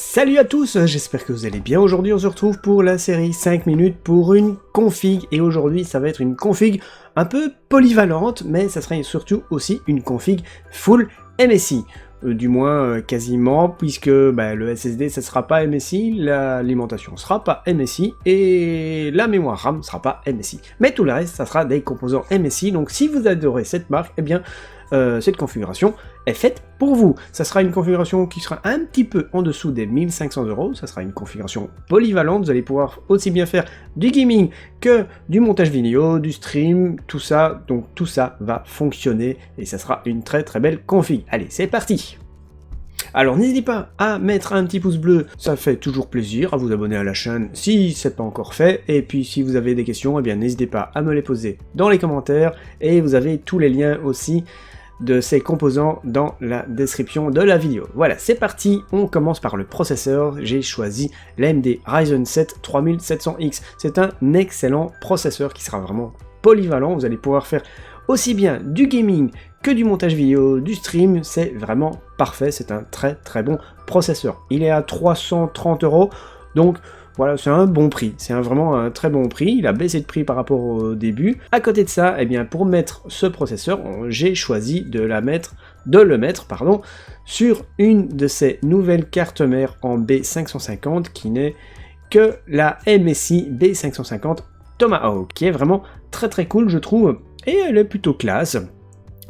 Salut à tous, j'espère que vous allez bien. Aujourd'hui on se retrouve pour la série 5 minutes pour une config, et aujourd'hui ça va être une config un peu polyvalente, mais ça sera surtout aussi une config full MSI. Du moins quasiment, puisque le SSD ça sera pas MSI, l'alimentation sera pas MSI, et la mémoire RAM sera pas MSI. Mais tout le reste ça sera des composants MSI, donc si vous adorez cette marque, eh bien cette configuration est faite pour vous. Ça sera une configuration qui sera un petit peu en dessous des 1500 €, ça sera une configuration polyvalente, vous allez pouvoir aussi bien faire du gaming que du montage vidéo, du stream, tout ça, donc tout ça va fonctionner et ça sera une très très belle config. Allez, c'est parti! Alors n'hésitez pas à mettre un petit pouce bleu, ça fait toujours plaisir, à vous abonner à la chaîne si c'est pas encore fait, et puis si vous avez des questions, eh bien n'hésitez pas à me les poser dans les commentaires, et vous avez tous les liens aussi de ces composants dans la description de la vidéo. Voilà, c'est parti, on commence par le processeur. J'ai choisi l'AMD Ryzen 7 3700X. C'est un excellent processeur qui sera vraiment polyvalent, vous allez pouvoir faire aussi bien du gaming que du montage vidéo, du stream, c'est vraiment parfait, c'est un très très bon processeur. Il est à 330 €, donc voilà, c'est un bon prix, c'est vraiment un très bon prix, il a baissé de prix par rapport au début. À côté de ça, eh bien, pour mettre ce processeur, j'ai choisi de le mettre sur une de ces nouvelles cartes mères en B550 qui n'est que la MSI B550 Tomahawk, qui est vraiment très très cool je trouve, et elle est plutôt classe.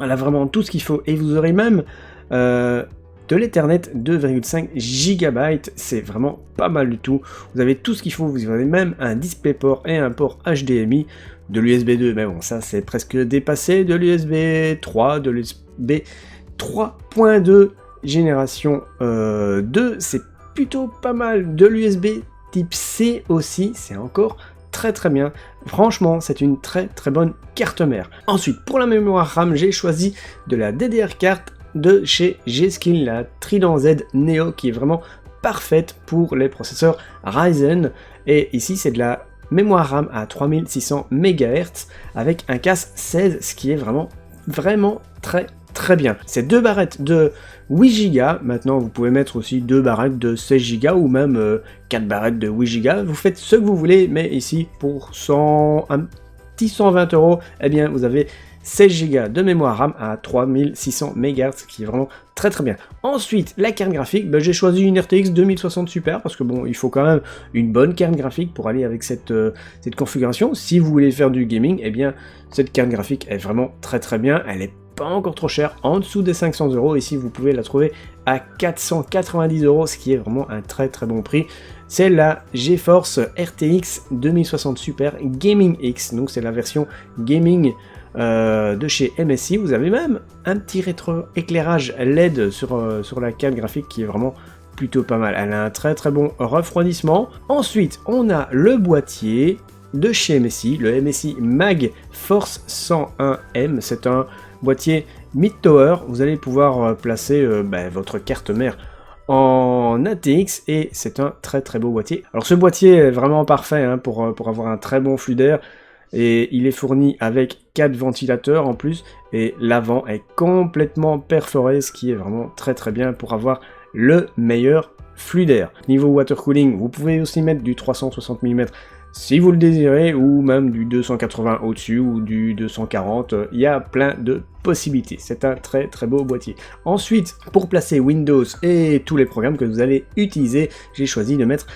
Elle a vraiment tout ce qu'il faut, et vous aurez même de l'Ethernet 2,5 GB, c'est vraiment pas mal du tout. Vous avez tout ce qu'il faut, vous avez même un DisplayPort et un port HDMI, de l'USB 2, mais bon ça c'est presque dépassé, de l'USB 3, de l'USB 3.2 génération 2, c'est plutôt pas mal, de l'USB type C aussi, c'est encore très très bien. Franchement, c'est une très très bonne carte mère. Ensuite, pour la mémoire RAM, j'ai choisi de la DDR4 de chez G-Skill, la Trident Z Neo, qui est vraiment parfaite pour les processeurs Ryzen. Et ici, c'est de la mémoire RAM à 3600 MHz avec un casse 16, ce qui est vraiment très très bien. C'est deux barrettes de 8 Go, maintenant vous pouvez mettre aussi deux barrettes de 16 Go ou même 4 barrettes de 8 Go, vous faites ce que vous voulez, mais ici pour un petit 120 €, eh bien vous avez 16 Go de mémoire RAM à 3600 MHz, qui est vraiment très très bien. Ensuite, la carte graphique, j'ai choisi une RTX 2060 Super, parce que bon, il faut quand même une bonne carte graphique pour aller avec cette configuration. Si vous voulez faire du gaming, eh bien cette carte graphique est vraiment très très bien, elle est pas encore trop cher, en dessous des 500 €, ici vous pouvez la trouver à 490 €, ce qui est vraiment un très très bon prix. C'est la GeForce RTX 2060 Super Gaming X, donc c'est la version gaming de chez MSI. Vous avez même un petit rétro-éclairage LED sur la carte graphique qui est vraiment plutôt pas mal. Elle a un très très bon refroidissement. Ensuite, on a le boîtier de chez MSI, le MSI Mag Force 101M. C'est un boîtier mid-tower. Vous allez pouvoir placer votre carte mère en ATX, et c'est un très très beau boîtier. Alors ce boîtier est vraiment parfait pour avoir un très bon flux d'air, et il est fourni avec 4 ventilateurs en plus, et l'avant est complètement perforé, ce qui est vraiment très très bien pour avoir le meilleur flux d'air. Niveau water cooling, vous pouvez aussi mettre du 360 mm si vous le désirez, ou même du 280 au-dessus, ou du 240, il y a plein de possibilités. C'est un très très beau boîtier. Ensuite, pour placer Windows et tous les programmes que vous allez utiliser, j'ai choisi de mettre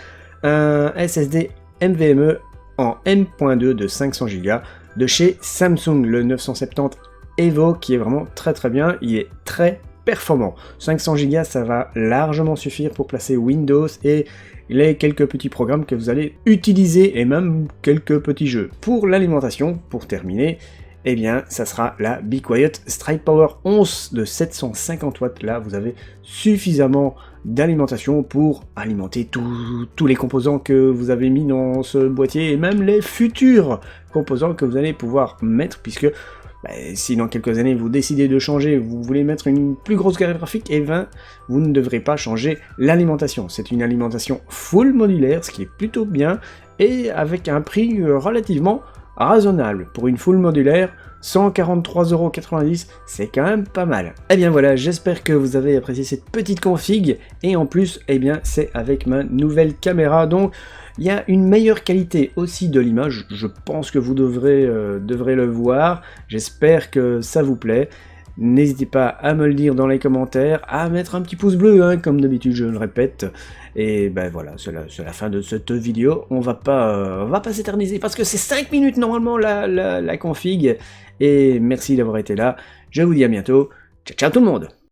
un SSD NVMe en M.2 de 500 Go de chez Samsung, le 970 Evo, qui est vraiment très très bien, il est très performant. 500 Go, ça va largement suffire pour placer Windows et les quelques petits programmes que vous allez utiliser, et même quelques petits jeux. Pour l'alimentation, pour terminer, eh bien, ça sera la Be Quiet Strike Power 11 de 750 watts. Là, vous avez suffisamment d'alimentation pour alimenter tous les composants que vous avez mis dans ce boîtier, et même les futurs composants que vous allez pouvoir mettre, puisque si dans quelques années vous décidez de changer, vous voulez mettre une plus grosse carte graphique, et vous ne devrez pas changer l'alimentation. C'est une alimentation full modulaire, ce qui est plutôt bien, et avec un prix relativement raisonnable. Pour une full modulaire, 143,90 €, c'est quand même pas mal. Eh bien voilà, j'espère que vous avez apprécié cette petite config, et en plus, eh bien, c'est avec ma nouvelle caméra, donc il y a une meilleure qualité aussi de l'image, je pense que vous devrez le voir, j'espère que ça vous plaît. N'hésitez pas à me le dire dans les commentaires, à mettre un petit pouce bleu, hein, comme d'habitude je le répète. Et ben voilà, c'est la fin de cette vidéo. On va pas s'éterniser parce que c'est 5 minutes normalement la config. Et merci d'avoir été là. Je vous dis à bientôt. Ciao ciao tout le monde!